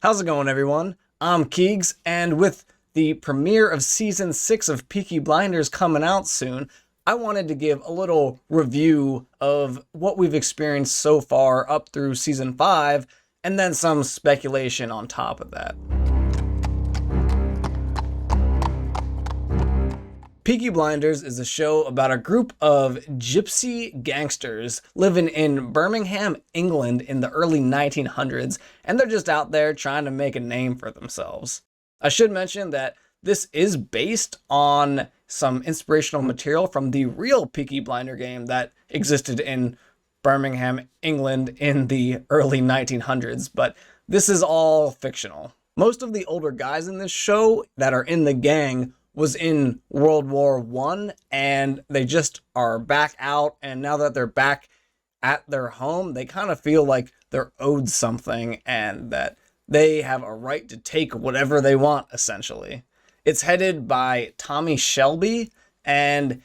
How's it going, everyone? I'm Keegs, and with the premiere of Season 6 of Peaky Blinders coming out soon, I wanted to give a little review of what we've experienced so far up through Season 5, and then some speculation on top of that. Peaky Blinders is a show about a group of gypsy gangsters living in Birmingham, England in the early 1900s, and they're just out there trying to make a name for themselves. I should mention that this is based on some inspirational material from the real Peaky Blinder game that existed in Birmingham, England in the early 1900s, but this is all fictional. Most of the older guys in this show that are in the gang was in World War I, and they just are back out, and now that they're back at their home, they kind of feel like they're owed something and that they have a right to take whatever they want, essentially. It's headed by Tommy Shelby, and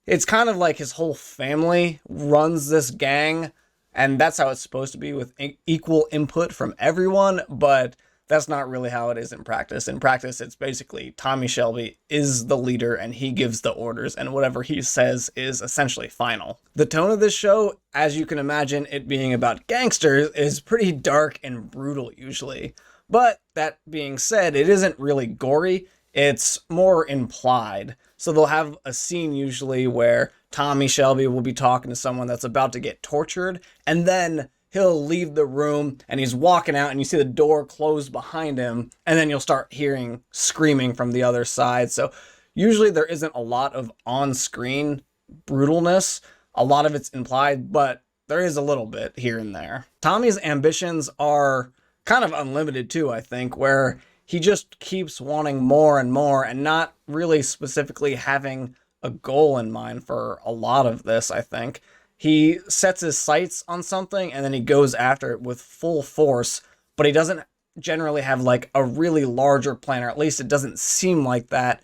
it's kind of like his whole family runs this gang, and that's how it's supposed to be, with equal input from everyone, but that's not really how it is in practice. In practice, it's basically Tommy Shelby is the leader and he gives the orders, and whatever he says is essentially final. The tone of this show, as you can imagine it being about gangsters, is pretty dark and brutal usually. But that being said, it isn't really gory, it's more implied. So they'll have a scene usually where Tommy Shelby will be talking to someone that's about to get tortured, and then he'll leave the room and he's walking out and you see the door close behind him, and then you'll start hearing screaming from the other side. So usually there isn't a lot of on-screen brutalness. A lot of it's implied, but there is a little bit here and there. Tommy's ambitions are kind of unlimited too, I think, where he just keeps wanting more and more and not really specifically having a goal in mind for a lot of this, I think. He sets his sights on something and then he goes after it with full force, but he doesn't generally have like a really larger plan, or at least it doesn't seem like that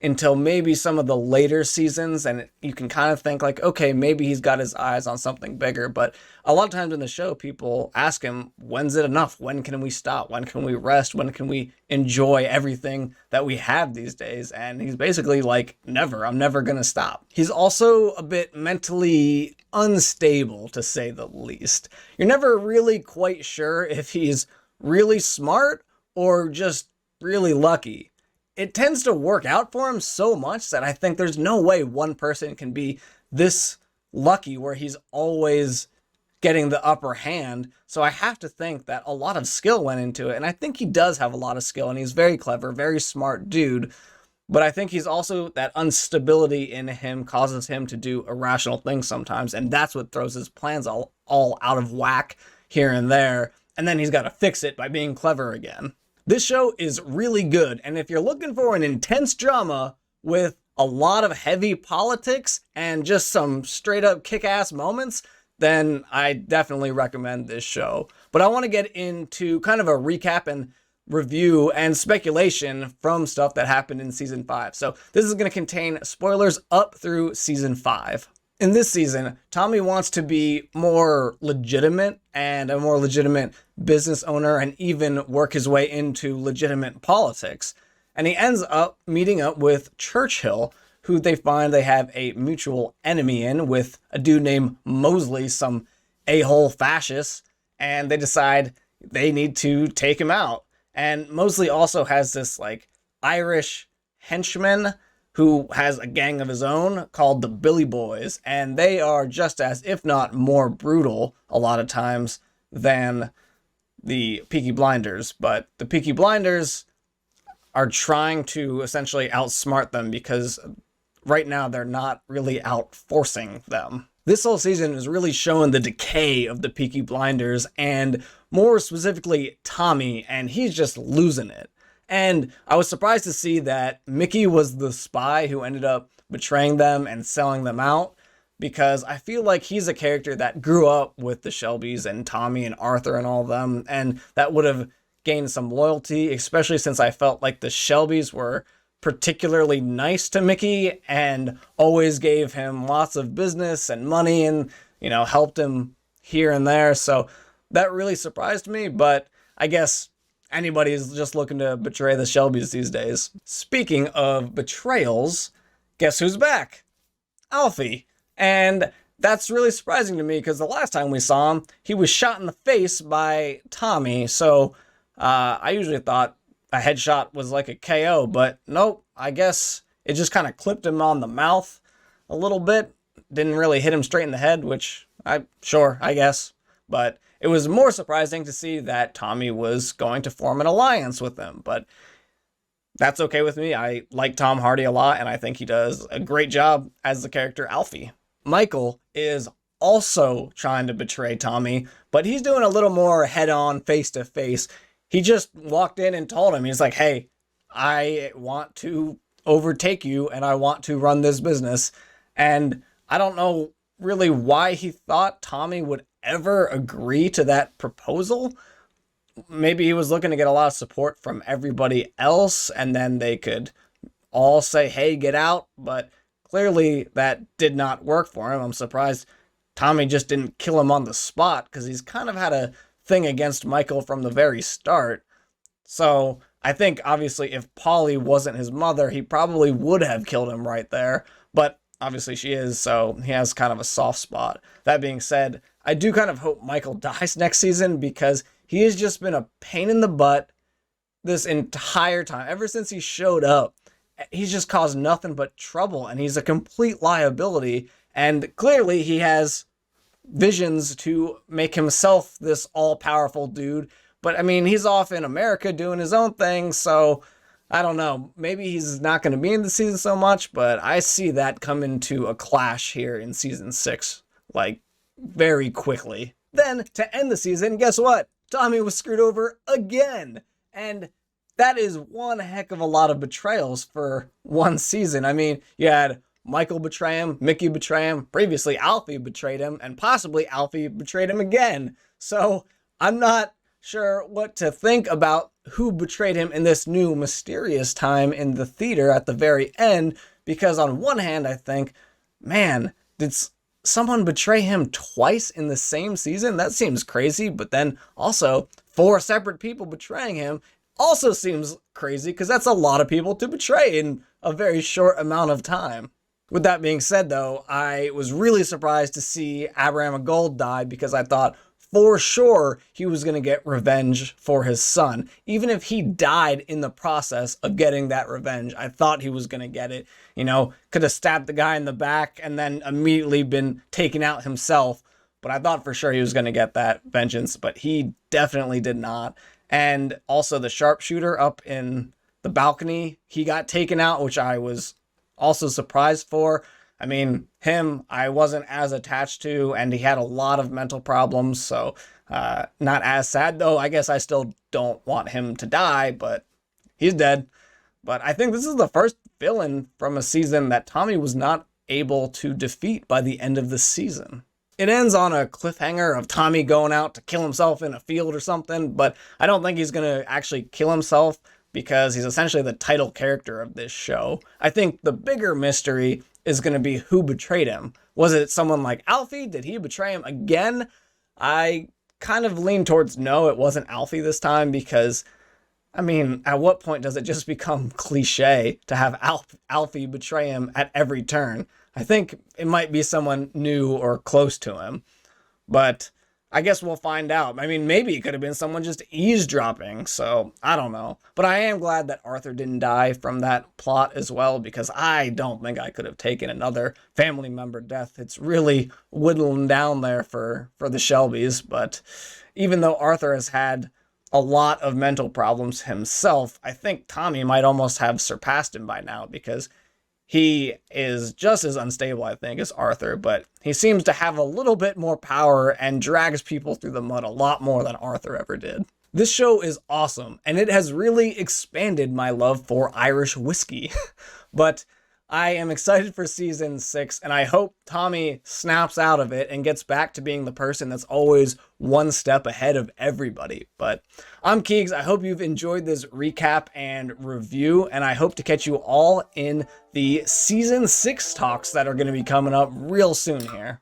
until maybe some of the later seasons, and you can kind of think like, okay, maybe he's got his eyes on something bigger. But a lot of times in the show, people ask him, when's it enough? When can we stop? When can we rest? When can we enjoy everything that we have these days? And he's basically like, never, I'm never gonna stop. He's also a bit mentally unstable, to say the least. You're never really quite sure if he's really smart or just really lucky. It tends to work out for him so much that I think there's no way one person can be this lucky where he's always getting the upper hand. So I have to think that a lot of skill went into it. And I think he does have a lot of skill, and he's very clever, very smart dude. But I think he's also, that instability in him causes him to do irrational things sometimes. And that's what throws his plans all out of whack here and there. And then he's got to fix it by being clever again. This show is really good, and if you're looking for an intense drama with a lot of heavy politics and just some straight up kick-ass moments, then I definitely recommend this show. But I want to get into kind of a recap and review and speculation from stuff that happened in Season 5. So this is going to contain spoilers up through Season 5. In this season, Tommy wants to be more legitimate and a more legitimate business owner, and even work his way into legitimate politics. And he ends up meeting up with Churchill, who they find they have a mutual enemy in, with a dude named Mosley, some a-hole fascist, and they decide they need to take him out. And Mosley also has this like Irish henchman who has a gang of his own called the Billy Boys, and they are just as, if not more brutal a lot of times than the Peaky Blinders. But the Peaky Blinders are trying to essentially outsmart them because right now they're not really outforcing them. This whole season is really showing the decay of the Peaky Blinders, and more specifically Tommy, and he's just losing it. And I was surprised to see that Mickey was the spy who ended up betraying them and selling them out, because I feel like he's a character that grew up with the Shelbys and Tommy and Arthur and all of them, and that would have gained some loyalty, especially since I felt like the Shelbys were particularly nice to Mickey and always gave him lots of business and money and, helped him here and there. So that really surprised me, but I guess anybody's just looking to betray the Shelbys these days. Speaking of betrayals, guess who's back? Alfie. And that's really surprising to me because the last time we saw him, he was shot in the face by Tommy. So I usually thought a headshot was like a KO, but nope, I guess it just kind of clipped him on the mouth a little bit. Didn't really hit him straight in the head, which I guess. But it was more surprising to see that Tommy was going to form an alliance with him. But that's okay with me. I like Tom Hardy a lot, and I think he does a great job as the character Alfie. Michael is also trying to betray Tommy, but he's doing a little more head-on, face-to-face. He just walked in and told him, he's like, hey, I want to overtake you, and I want to run this business. And I don't know really why he thought Tommy would ever agree to that proposal. Maybe he was looking to get a lot of support from everybody else, and then they could all say, hey, get out. But clearly that did not work for him. I'm surprised Tommy just didn't kill him on the spot, because he's kind of had a thing against Michael from the very start. So I think obviously if Polly wasn't his mother, he probably would have killed him right there. But obviously she is, so he has kind of a soft spot. That being said, I do kind of hope Michael dies next season, because he has just been a pain in the butt this entire time. Ever since he showed up, he's just caused nothing but trouble, and he's a complete liability. And clearly he has visions to make himself this all-powerful dude. But I mean, he's off in America doing his own thing, so I don't know. Maybe he's not going to be in the season so much, but I see that coming to a clash here in season 6, like, very quickly. Then, to end the season, guess what? Tommy was screwed over again. And that is one heck of a lot of betrayals for one season. I mean, you had Michael betray him, Mickey betray him, previously Alfie betrayed him, and possibly Alfie betrayed him again. So, I'm not sure what to think about who betrayed him in this new mysterious time in the theater at the very end, because on one hand, I think, man, did someone betray him twice in the same season? That seems crazy. But then also 4 separate people betraying him also seems crazy, because that's a lot of people to betray in a very short amount of time. With that being said, though, I was really surprised to see Abraham Gold die, because I thought for sure he was going to get revenge for his son. Even if he died in the process of getting that revenge, I thought he was going to get it. You know, could have stabbed the guy in the back and then immediately been taken out himself. But I thought for sure he was going to get that vengeance, but he definitely did not. And also the sharpshooter up in the balcony, he got taken out, which I was also surprised for. I mean, him, I wasn't as attached to, and he had a lot of mental problems, so not as sad, though. I guess I still don't want him to die, but he's dead. But I think this is the first villain from a season that Tommy was not able to defeat by the end of the season. It ends on a cliffhanger of Tommy going out to kill himself in a field or something, but I don't think he's going to actually kill himself, because he's essentially the title character of this show. I think the bigger mystery is going to be who betrayed him. Was it someone like Alfie? Did he betray him again? I kind of lean towards no, it wasn't Alfie this time, because, I mean, at what point does it just become cliche to have Alfie betray him at every turn? I think it might be someone new or close to him, but I guess we'll find out. I mean, maybe it could have been someone just eavesdropping, so I don't know. But I am glad that Arthur didn't die from that plot as well, because I don't think I could have taken another family member death. It's really whittling down there for the Shelbys, but even though Arthur has had a lot of mental problems himself, I think Tommy might almost have surpassed him by now, because he is just as unstable, I think, as Arthur, but he seems to have a little bit more power and drags people through the mud a lot more than Arthur ever did. This show is awesome, and it has really expanded my love for Irish whiskey. But I am excited for season 6, and I hope Tommy snaps out of it and gets back to being the person that's always one step ahead of everybody. But I'm Keegs. I hope you've enjoyed this recap and review, and I hope to catch you all in the season 6 talks that are going to be coming up real soon here.